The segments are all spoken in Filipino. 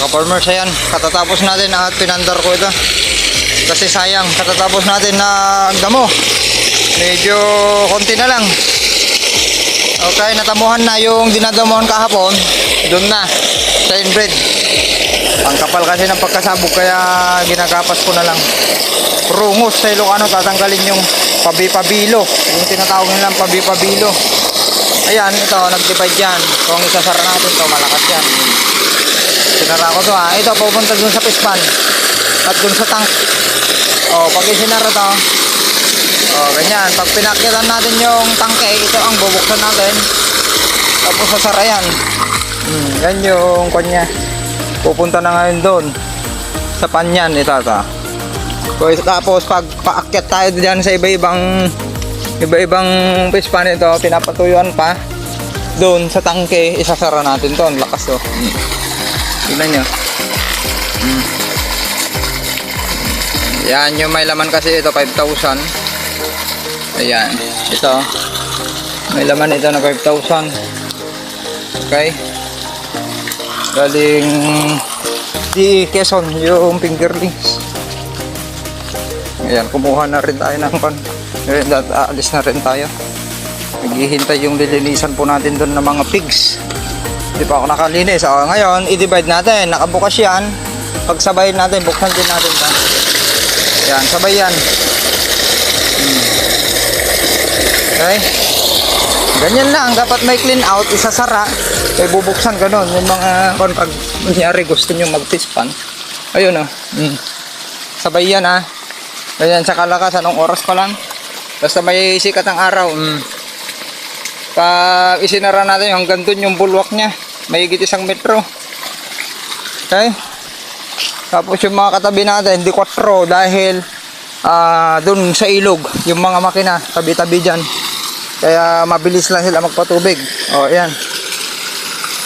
Mga farmers, ayan, katatapos natin at pinandar ko ito kasi sayang, katatapos natin na damo, medyo konti na lang. Okay, natamuhan na yung dinadamuhan kahapon, doon na sa inbreed. Pangkapal kasi ng pagkasabog, kaya ginagapas ko na lang. Rungos sa Ilocano, tatanggalin yung pabipabilo, yung tinatawag nilang pabipabilo. Ayan, ito, nag-divide yan. Kung isasara natin to, malakas yan. Sinara ko to ha. Ito, pupunta dun sa pispan at dun sa tank. O, pag isinara to, o, ganyan. Pag pinakyatan natin yung tangke, ito ang bubuksan natin. Tapos sasara yan. Yan yung kanya. Pupunta na ngayon doon sa panyan, ito. Tapos pag paakyat tayo dyan sa iba-ibang pispan, ito pinapatuyuan pa doon sa tangke, isasara natin to. Ang lakas to. Tignan nyo. Yan yung may laman kasi ito, 5,000. Ayan, ito may laman ito na 5,000. Okay, galing di Quezon yung fingerlings. Ayan, kumuha na rin tayo ng pan. Aalis na rin tayo. Naghihintay yung lilinisan po natin doon ng mga pigs. Hindi pa ako nakalinis. O, ngayon, i-divide natin. Nakabukas yan. Pagsabayin natin, buksan din natin. Yan, sabay yan. Okay. Ganyan lang. Dapat may clean out, isasara. May bubuksan, ganun. Yung mga, kung pag nangyari gusto nyo mag-pispan. Ayun o. Sabay yan ha. Ganyan sa kalakas, anong oras pa lang. Basta may sikat ang araw. Pag isinara natin hanggang dun yung bulwak nya, may higit 1 metro. Okay. Tapos yung mga katabi natin, di 4 dahil dun sa ilog, yung mga makina, tabi-tabi dyan. Kaya mabilis lang sila magpatubig. O, yan.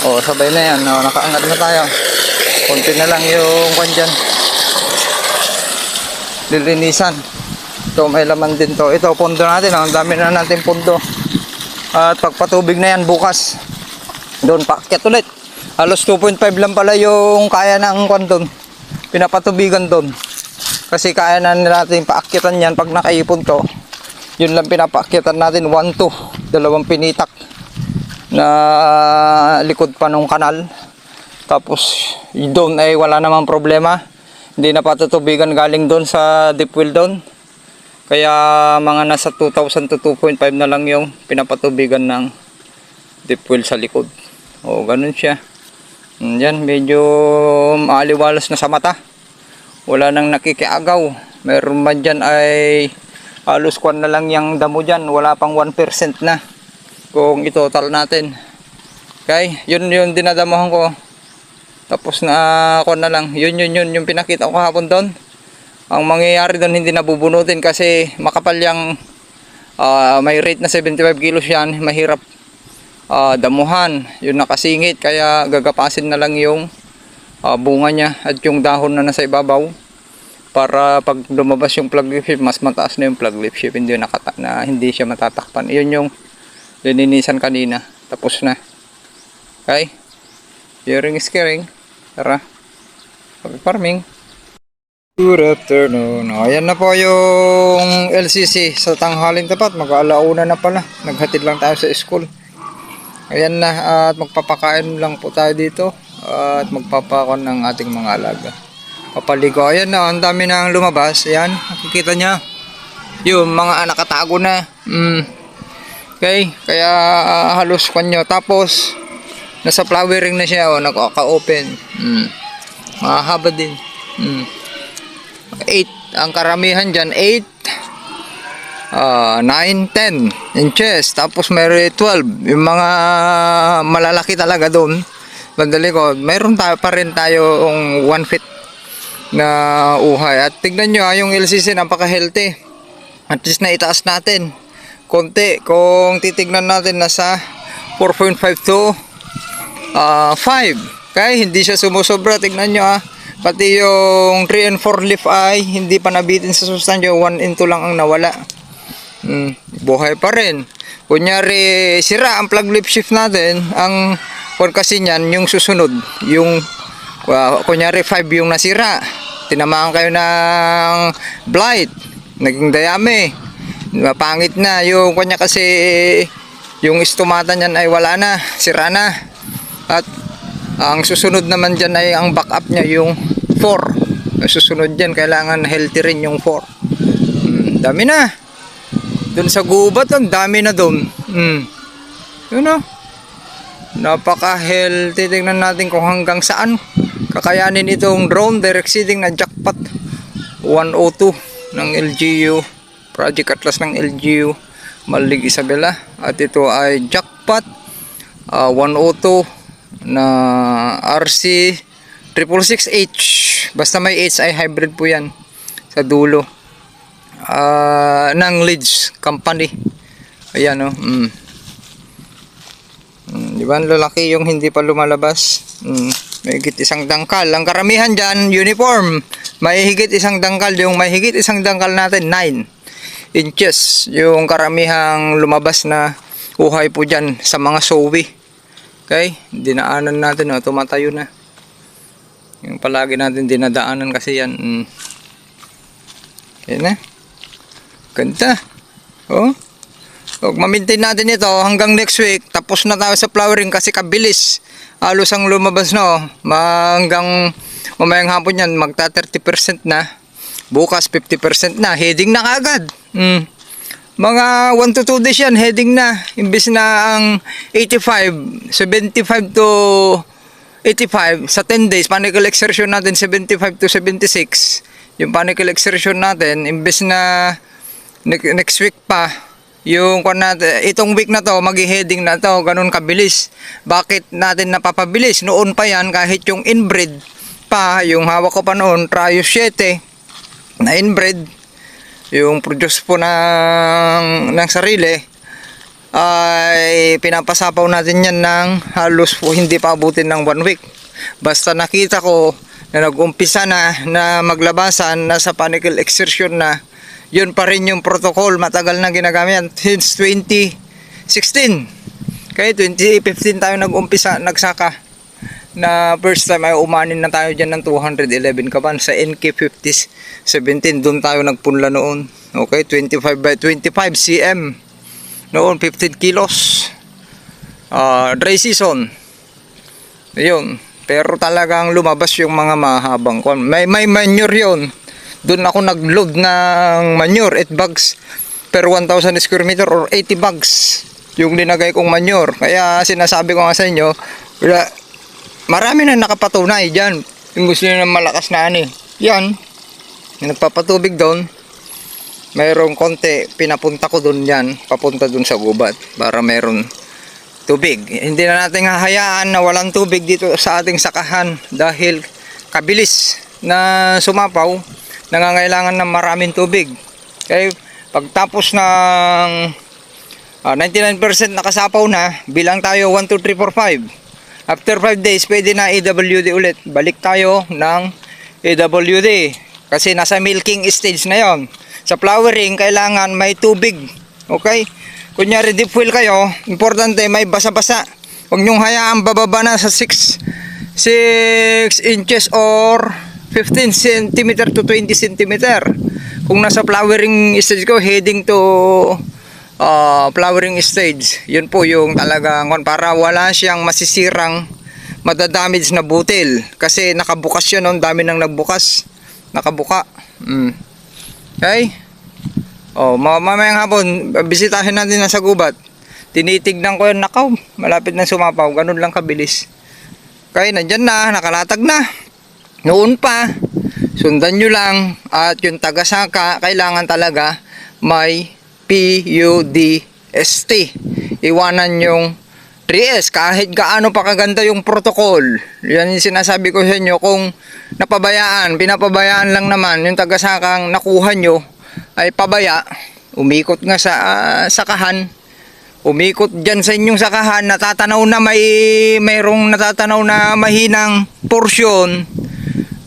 O, sabay na yan. O, nakaangat na tayo. Konti na lang yung kwan dyan. Lilinisan. Ito, may laman din to. Ito, pondo natin. Ang dami na natin pondo. At pagpatubig na yan bukas, doon paakyat ulit. Halos 2.5 lang pala yung kaya ng kwan doon, pinapatubigan doon. Kasi kaya na natin paakyatan yan pag nakaipon to. Yun lang pinapaakyatan natin, 1-2, dalawang pinitak na likod pa nung kanal. Tapos doon ay wala namang problema, hindi na patutubigan galing doon sa deep well doon. Kaya mga nasa 2,000 to 2.5 na lang yung pinapatubigan ng deep well sa likod. O, ganun siya. Yan, medyo maaliwalas na sa mata. Wala nang nakikiagaw. Meron man dyan ay halos kwan na lang yung damo dyan. Wala pang 1% na kung itotal natin. Okay, yun yung dinadamuhan ko. Tapos na kwan na lang. Yun yung pinakita ko kahapon doon. Ang mangyayari doon, hindi nabubunutin kasi makapal yung may rate na 75 kilos yan. Mahirap damuhan, yung nakasingit, kaya gagapasin na lang yung bunga niya at yung dahon na nasa ibabaw para pag lumabas yung plug leaf shape, mas mataas na yung plug leaf shape, hindi siya matatakpan. Yun yung lininisan kanina, tapos na. Okay, hearing is caring. Tara, farming. Good afternoon. Ayan na po yung LCC sa tanghaling tapat, mag-alauna na pala, naghatid lang tayo sa school. Ayan na, at magpapakain lang po tayo dito at magpapakon ng ating mga alaga. Papaligo. Ayan na, ang dami nang lumabas. Ayan, nakikita nyo yung mga nakatago na. Okay, kaya halos kanyo. Tapos nasa flowering na siya, nakaka-open. Mahaba din. 8 ang karamihan dyan, 8 9, 10 inches, tapos meron 12 yung mga malalaki talaga doon bandali ko. Meron pa rin tayo 1 feet na uhay. At tignan nyo yung LCC, napaka healthy. At least na itaas natin konti. Kung titignan natin, nasa 4.5 to 5. Kaya hindi siya sumusobra. Tignan nyo pati yung 3 and 4 leaf ay hindi pa nabitin sa sustansya. 1 into lang ang nawala. Buhay pa rin. Kunyari sira ang plug leaf shift natin, ang kasi niyan yung susunod, yung Kunyari 5 yung nasira, tinamaan kayo ng blight, naging dayami, pangit na yung kanya kasi yung istumata niyan ay wala na, sira na. At ang susunod naman dyan ay ang backup niya yung 4. Ang susunod dyan kailangan healthy rin yung 4. Dami na dun sa gubat, ang dami na dun. Yun o, napaka healthy. Tingnan natin kung hanggang saan kakayanin itong drone direct seeding na jackpot 102 ng LGU, Project Atlas ng LGU Malig Isabela. At ito ay jackpot 102 na RC 666H, basta may H ay hybrid po yan sa dulo, ng Leeds company. Ayan o. Di ba, lalaki yung hindi pa lumalabas. May higit isang dangkal. Ang karamihan dyan, uniform. May higit isang dangkal. Yung may higit isang dangkal natin, 9 inches. Yung karamihang lumabas na uhay po dyan sa mga sowi. Okay? Dinaanan natin. Tumatayo na. Yung palagi natin dinadaanan kasi yan. Okay na. Ganda. Oh. Huwag ma-maintain natin ito hanggang next week. Tapos na tayo sa flowering kasi kabilis. Halos ang lumabas na. Hanggang mamayang hapon yan, magta 30% na. Bukas 50% na. Heading na kagad. Mga 1 to 2 days yan, heading na. Imbis na ang 85, 75 to 85 sa 10 days, panicle exertion natin 75 to 76. Yung panicle exertion natin, imbis na next week pa, yung itong week na to, magi-heading na to, ganun kabilis. Bakit natin napapabilis? Noon pa yan, kahit yung inbreed pa, yung hawak ko pa noon, Trios 7, na inbreed, yung produce po ng sarili, ay pinapasapaw natin yan ng halos po hindi pa abutin ng 1 week. Basta nakita ko na nag-umpisa na maglabasan, nasa panicle exertion na, yun pa rin yung protocol, matagal na ginagamit since 2016. Kaya 2015 tayo nag-umpisa, nagsaka na first time ay umanin na tayo dyan ng 211 kaban sa NK5017. Doon tayo nagpunla noon. Okay, 25 by 25 cm noon, 15 kilos. Dry season yun, pero talagang lumabas yung mga mahabang kon. May manure yun. Doon ako nag-load ng manure, 8 bags per 1,000 square meter or 80 bags yung linagay kong manure. Kaya sinasabi ko nga sa inyo, marami na nakapatunay dyan. Yung gusto nyo ng malakas na yan, nagpapatubig doon, mayroong konti, pinapunta ko doon yan, papunta doon sa gubat para mayroon tubig. Hindi na natin hahayaan na walang tubig dito sa ating sakahan dahil kabilis na sumapaw, nangangailangan ng maraming tubig. Kaya pagtapos ng 99% nakasapaw na, bilang tayo 1, 2, 3, 4, 5. After 5 days, pwede na AWD ulit. Balik tayo ng AWD kasi nasa milking stage na yon. Sa flowering, kailangan may tubig. Okay? Kunyari deep well kayo, importante may basa-basa. Huwag nyong hayaan bababa na sa 6 inches or 15 cm to 20 cm. Kung nasa flowering stage ko, heading to flowering stage, yun po yung talagang para wala siyang masisirang madadamage na butil. Kasi nakabukas yun, ang dami nang nagbukas. Nakabuka. Okay? Mamayang hapon, bisitahin natin na sa gubat. Tinitignan ko yun, nakaw, malapit na sumapaw. Ganun lang kabilis. Okay, nandyan na, nakalatag na. Noon pa, sundan nyo lang. At yung tagasaka, kailangan talaga may PUDST. Iwanan yung 3S. Kahit gaano pa kaganda yung protocol. Yan yung sinasabi ko sa inyo. Kung pinapabayaan lang naman, yung tagasakang nakuha nyo ay pabaya, umikot nga sa sakahan, umikot dyan sa inyong sakahan, natatanaw na mayroong natatanaw na mahinang porsyon,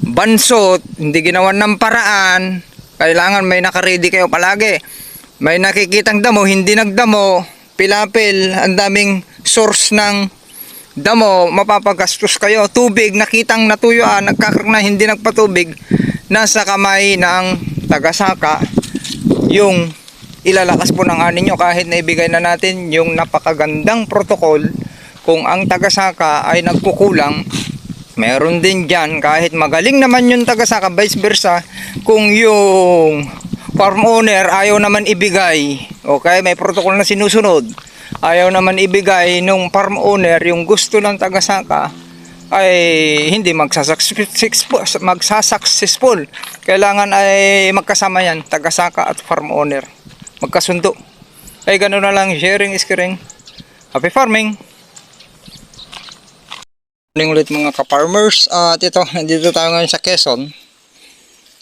bansot, hindi ginawan ng paraan. Kailangan may nakaredy kayo palagi. May nakikitang damo, hindi nagdamo, pilapil, ang daming source ng damo, mapapagastos kayo. Tubig, nakitang natuyuan, nagkakaroon na hindi nagpatubig, nasa kamay ng tagasaka yung ilalakas po ng ani nyo, kahit na ibigay na natin yung napakagandang protocol. Kung ang tagasaka ay nagkukulang, meron din dyan, kahit magaling naman yung tagasaka, vice versa, kung yung farm owner ayaw naman ibigay, okay, may protocol na sinusunod, ayaw naman ibigay nung farm owner yung gusto ng tagasaka, ay hindi magsasuccessful. Kailangan ay magkasama yan, tagasaka at farm owner, magkasundo. Ay ganoon na lang, sharing is caring. Happy farming. Morning ulit mga ka-farmers. At ito, nandito tayo ngayon sa Quezon.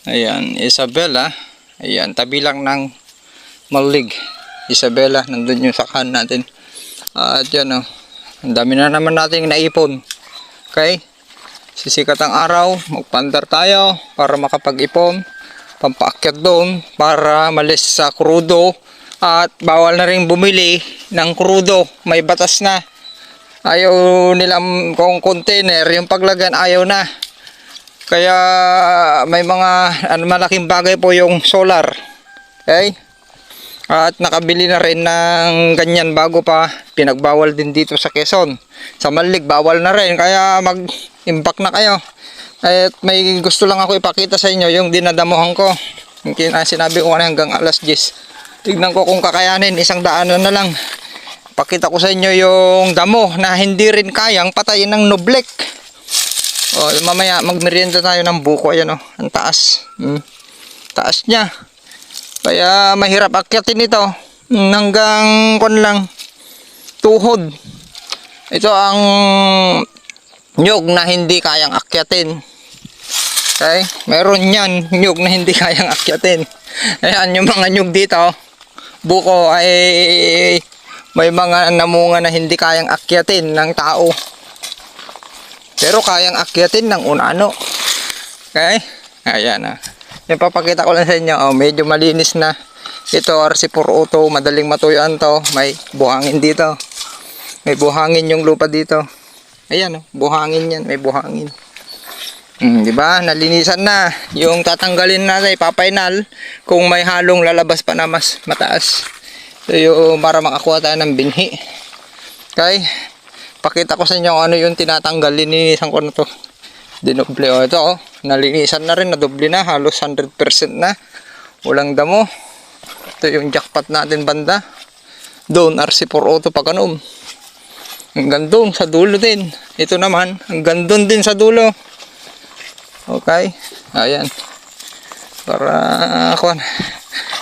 Ayan, Isabela. Ayan, tabi lang ng Malig. Isabela, nandun yung sakahan natin. At yan o, ang dami na naman nating naipon. Okay, sisikat ang araw, magpandar tayo para makapag-ipon, pampaakyat doon para malis sa krudo. At bawal na rin bumili ng krudo, may batas na. Ayaw nilang kung container, yung paglagyan ayaw na. Kaya may mga malaking bagay po yung solar. Okay? At nakabili na rin ng ganyan bago pa. Pinagbawal din dito sa Quezon. Sa Malig bawal na rin, kaya mag-impact na kayo. At may gusto lang ako ipakita sa inyo yung dinadamuhan ko. Yung sinabi ko na hanggang alas 10. Tignan ko kung kakayanin, isang daanan na lang. Pakita ko sa inyo yung damo na hindi rin kayang patayin ng noblek. O, mamaya magmerienda tayo ng buko. Ayan o, ang taas. Taas niya. Kaya mahirap akyatin ito. Hanggang kon lang, tuhod. Ito ang nyug na hindi kayang akyatin. Okay? Meron yan, nyug na hindi kayang akyatin. Ayan yung mga nyug dito. Buko ay may mga namunga na hindi kayang akyatin ng tao. Pero kayang akyatin ng unano. Okay? Ayan na. Yung papakita ko lang sa inyo. Oh, medyo malinis na. Ito RC4 Auto. Madaling matuyuan to. May buhangin dito. May buhangin yung lupa dito. Ayan. Oh, buhangin yan. May buhangin. Diba? Nalinisan na. Yung tatanggalin natin, ipapainal. Kung may halong lalabas pa na mas mataas. So, yung para makakuha tayo ng binhi. Okay? Pakita ko sa inyo ano yung tinatanggal. Lininisan ko na to. Dinoble. O, ito oh. Nalinisan na rin. Nadoble na. Halos 100% na. Walang damo. Ito yung jackpot natin banda. Doon RC4 Auto pagkanom. Hanggang doon sa dulo din. Ito naman. Hanggang doon din sa dulo. Okay? Ayan. Para ako.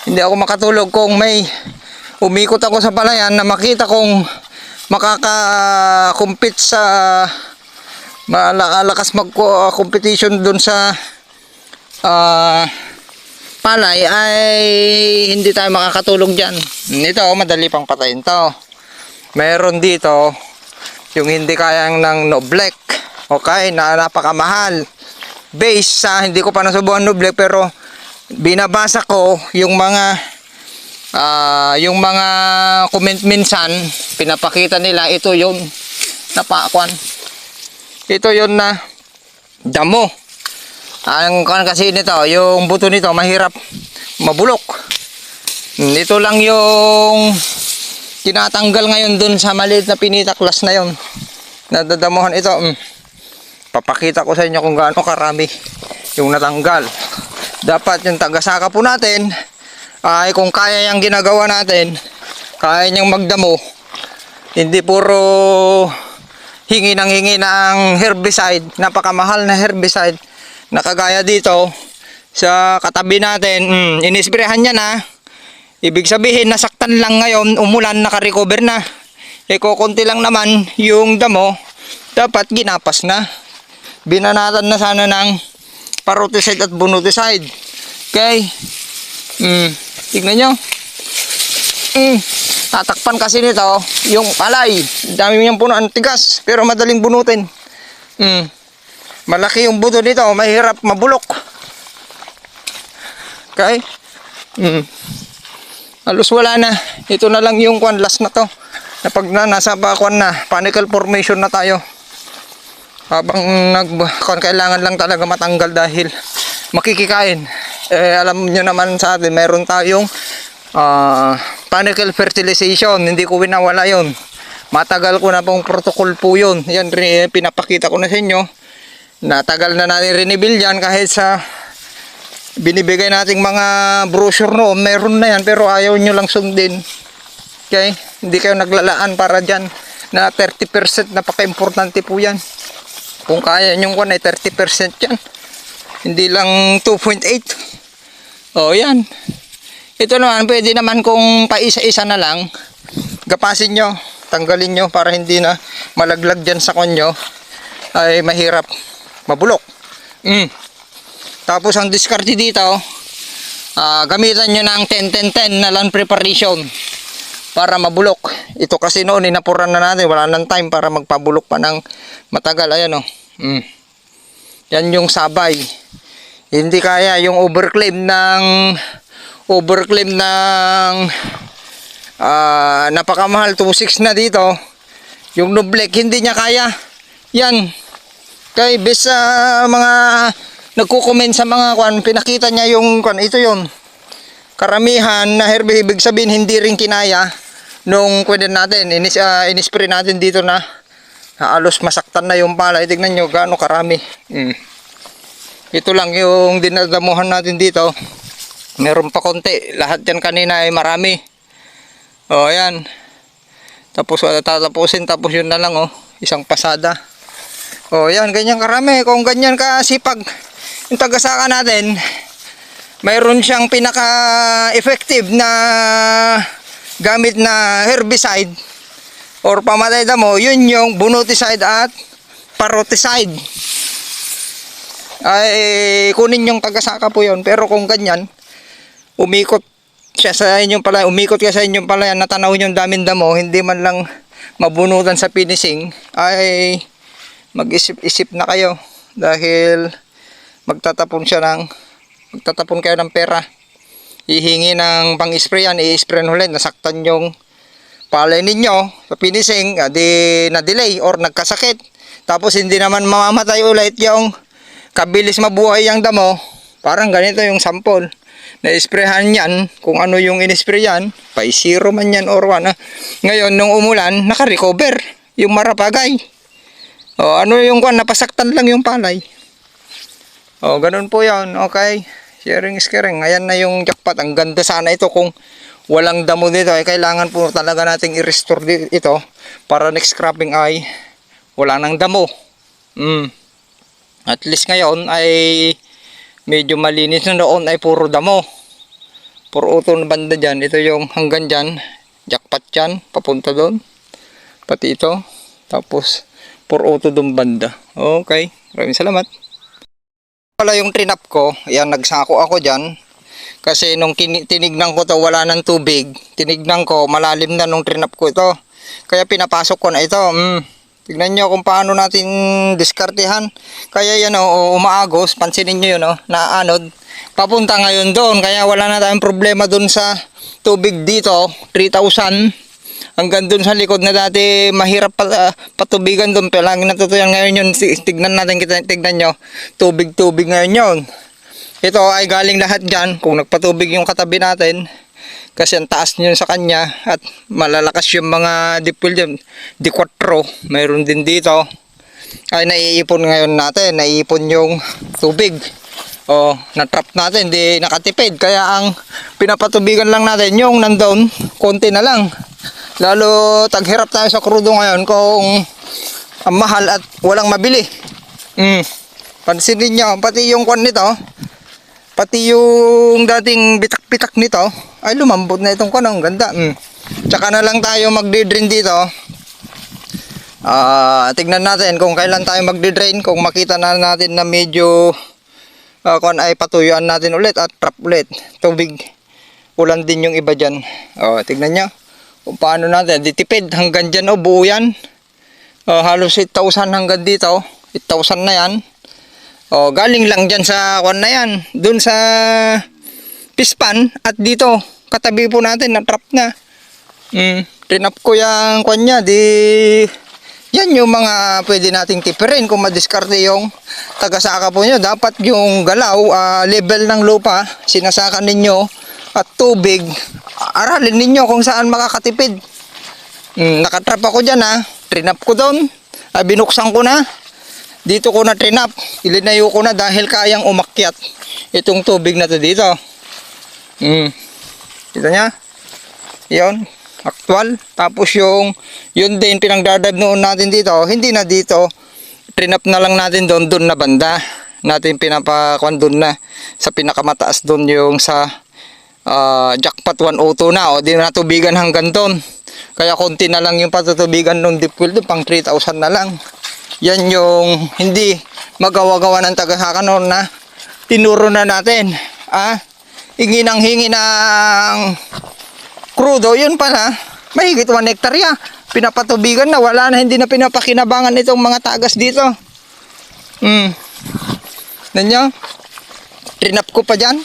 Hindi ako makatulog kung may umikot ako sa palayan na makita kong makaka-compete sa malakas mag-competition dun sa palay ay hindi tayo makakatulog dyan. Ito madali pang patayin to. Meron dito yung hindi kayang ng noblek, okay, na napakamahal. Base sa hindi ko pa nasubukan noblek, pero binabasa ko yung mga comment minsan, pinapakita nila ito yung napakuan. Ito yun na damo. Ang kasi nito, yung buto nito mahirap mabulok. Ito lang yung tinatanggal ngayon dun sa maliit na pinitaklas na yun. Nadadamuhan ito. Papakita ko sa inyo kung gaano karami yung natanggal. Dapat yung tagasaka po natin ay kung kaya yung ginagawa natin, kaya niyang magdamo, hindi puro hingi ng herbicide, napakamahal na herbicide na kagaya dito sa katabi natin. Inisprehan niya na, ibig sabihin nasaktan lang ngayon, umulan, nakarecover na. Kukunti lang naman yung damo, dapat ginapas na, binanatan na sana ng paroticide at bonuticide. Okay? Tignan nyo. Tatakpan kasi nito yung palay. Dami niyang puno, ang tigas, pero madaling bunutin. Malaki yung buto nito, mahirap mabulok. Okay? Halos wala na. Ito na lang yung last na to. na pag nasa bakwan na, panicle formation na tayo. Habang kailangan lang talaga matanggal dahil makikikain. Alam nyo naman sa atin, meron tayong panicle fertilization. Hindi ko winawala yon. Matagal ko na pong protocol po yun. Yan, pinapakita ko na sa inyo. Natagal na natin rinibil yan kahit sa binibigay nating mga brochure noon. Meron na yan pero ayaw nyo lang sundin. Okay? Hindi kayo naglalaan para dyan na 30%. Napaka-importante po yan. Kung kaya nyo ko na 30% yan. Hindi lang 2.8. O yan. Ito naman, pwede naman kung paisa-isa na lang. Gapasin nyo. Tanggalin nyo para hindi na malaglag dyan sa konyo ay mahirap mabulok. Tapos ang diskarte dito, gamitan nyo ng 10-10-10 na land preparation para mabulok. Ito kasi noon inapuran na natin, wala nang time para magpabulok pa ng matagal. Ayan o. Yan yung sabay. Hindi kaya yung overclaim ng napakamahal 2.6 na dito. Yung Nublek hindi niya kaya. Yan. Kay bes sa mga nagko-comment sa mga pinakita niya yung ito yon. Karamihan na herbicide, ibig sabihin hindi rin kinaya nung pwede natin inispray natin dito na halos masaktan na yung palay. Tignan nyo gaano karami. Ito lang yung dinadamuhan natin dito. Meron pa konti. Lahat yan kanina ay marami. O ayan. Tapos tatapusin, tapos yun na lang isang pasada. O ayan, ganyan karami. Kung ganyan kasipag yung tagasaka natin, mayroon siyang pinaka-effective na gamit na herbicide or pamatay damo, yun yung bunuticide at paroticide. Ay kunin yung tagasaka po yun. Pero kung ganyan, umikot siya sa inyong pala, umikot ka sa inyong pala yan, natanaw yung daming damo, hindi man lang mabunutan sa finishing, ay mag-isip-isip na kayo dahil magtatapon kayo ng pera. Hihingi ng pang-sprayan, i-sprayan ulit, nasaktan yung palay ninyo sa finishing, na-delay or nagkasakit. Tapos hindi naman mamamatay ulit yung kabilis mabuhay yung damo. Parang ganito yung sample. Na-sprayan yan, kung ano yung in-sprayan, pa 0 man yan or 1. Ngayon, nung umulan, naka-recover yung marapagay. Ano yung napasaktan lang yung palay. Ganun po yan. Okay. Sharing is caring. Ayan na yung jackpot. Ang ganda sana ito kung walang damo dito. Ay kailangan po talaga nating i-restore ito para next cropping ay wala nang damo. At least ngayon ay medyo malinis na. Noon ay puro damo. Puro uto na banda dyan. Ito yung hanggang dyan. Jackpot dyan. Papunta doon. Pati ito. Tapos puro uto doon banda. Okay. Maraming salamat. Pala yung trinap ko. Yan, nagsako ako dyan. Kasi nung tinignan ko to wala ng tubig. Tinignan ko malalim na nung trinap ko ito. Kaya pinapasok ko na ito. Tignan nyo kung paano natin diskartehan. Kaya yan umaagos. Pansinin nyo yun naanod. Papunta ngayon doon. Kaya wala na tayong problema doon sa tubig dito. 3,000. Hanggang doon sa likod na dati mahirap patubigan doon. Pero lagi natutuyan ngayon yun. Tignan natin, tignan nyo. Tubig-tubig ngayon yun. Ito ay galing lahat dyan. Kung nagpatubig yung katabi natin. Kasi ang taas nyo sa kanya at malalakas yung mga dipwil dyan. D4 mayroon din dito. Ay naiipon ngayon natin. Naiipon yung tubig. Na-trap natin. Di nakatipid. Kaya ang pinapatubigan lang natin yung nandun. Konti na lang. Lalo taghirap tayo sa krudo ngayon kung ang mahal at walang mabili. Pansinin nyo. Pati yung kwan nito. Pati yung dating bitak-bitak nito ay lumambot na itong kwan. Ang ganda. Tsaka na lang tayo magdi-drain dito. Tignan natin kung kailan tayo magdi-drain. Kung makita na natin na medyo kung ay patuyuan natin ulit at trap ulit. Tubig. Ulan din yung iba dyan. Tignan nyo. Kung paano natin. Ditipid hanggang dyan buo yan. Halos 8,000 hanggang dito. 8,000 na yan. Galing lang dyan sa kwan na yan. Doon sa pispan at dito. Katabi po natin na trap na. Trinap ko yung kanya, di yan yung mga pwede nating tipirin kung madiskarte yung tagasaka po nyo. Dapat yung galaw, level ng lupa, sinasaka ninyo at tubig, aralin ninyo kung saan makakatipid. Nakatrap ako dyan trinap ko doon, binuksan ko na. Dito ko na trinap, ilinayo ko na dahil kayang umakyat itong tubig na to dito. Kita nya? Yun. Actual. Tapos yun din pinagdadive noon natin dito, hindi na dito, trinap na lang natin doon na banda natin pinapakuan doon na sa pinakamataas doon yung sa jackpot 102 na, o di na tubigan hanggang doon, kaya konti na lang yung patutubigan ng deep well doon, pang 3,000 na lang. Yan yung hindi magawa-gawa ng tagasaka noon na tinuro na natin. Hingi ng crudo, yun pala, mahigit 1 hektarya. Pinapatubigan na, wala na, hindi na pinapakinabangan itong mga tagas dito. Nanyo? Trinap ko pa dyan.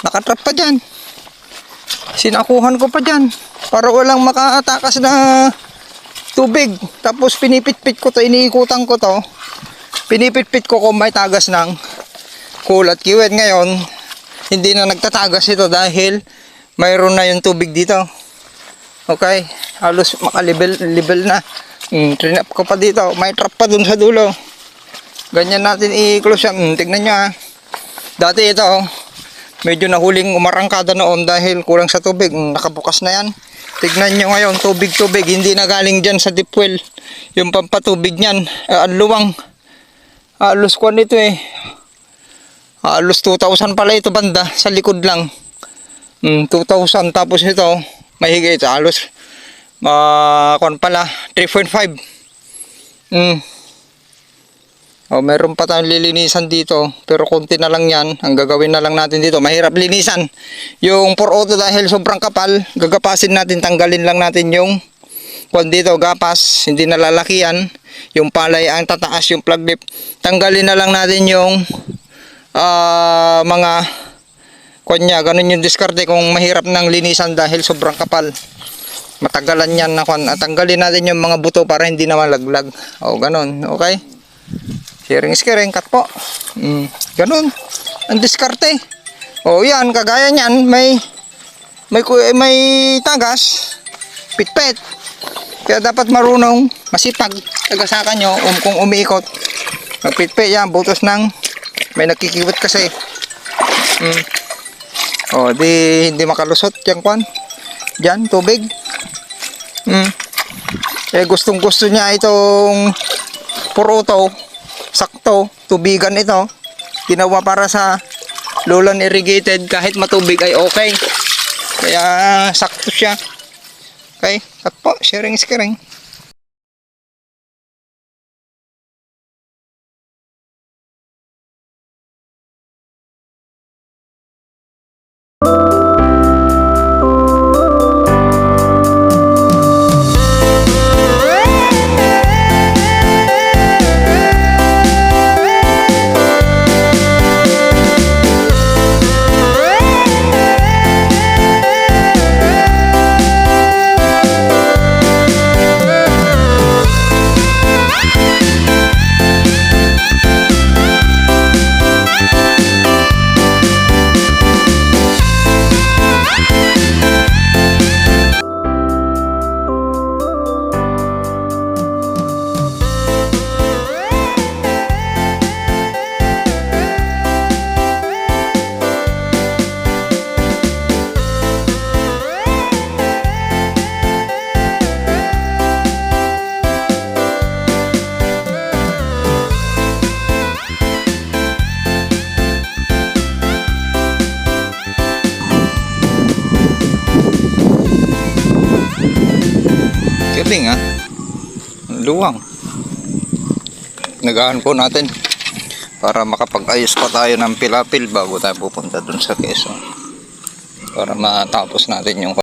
Nakatrap pa dyan. Sinakuhan ko pa dyan. Para walang makatakas na tubig. Tapos pinipit-pit ko to, iniikutan ko to. Pinipit-pit ko kung may tagas ng kulat kiwet. Ngayon, hindi na nagtatagas ito dahil mayroon na yung tubig dito. Okay, halos makalibel na. Trinap ko pa dito, may trap pa dun sa dulo. Ganyan natin i-close yan. Tignan nyo dati ito medyo nahuling umarangkada noon dahil kulang sa tubig. Nakabukas na yan. Tignan nyo ngayon, tubig, hindi na galing dyan sa deep well. Yung pampatubig nyan, ang luwang. Halos kuwan ito halos 2,000 pala ito banda, sa likod lang. 2,000, tapos ito mahigit halos kuwan pala 3.5. Meron pa tayong lilinisan dito, pero konti na lang yan. Ang gagawin na lang natin dito, mahirap linisan yung 4auto dahil sobrang kapal. Gagapasin natin, tanggalin lang natin yung kuwan dito, gapas, hindi na lalakian. Yung palay ang tataas, yung plug lip, tanggalin na lang natin yung mga kunya, ganun yung diskarte kung mahirap ng linisan dahil sobrang kapal. Matagalan yan na kuan. Tanggalin natin yung mga buto para hindi na malaglag. Ganun, okay? Sharing is caring, cut po. Ganun ang diskarte. Yan, kagaya niyan, may tagas, pitpit. Kaya dapat marunong, masipag, tagasaka nyo, kung umiikot. Magpitpit yan, butos ng may nakikiwit kasi. Hindi makalusot yung kwan. Diyan, tubig. Gustong gusto niya itong puruto. Sakto, tubigan ito. Ginawa para sa lowland irrigated, kahit matubig ay okay. Kaya sakto siya. Okay, cut po, sharing is caring. Galing luwang. Nagahan po natin para makapag-ayos pa tayo ng pilapil bago tayo pupunta dun sa Quezon, para matapos natin yung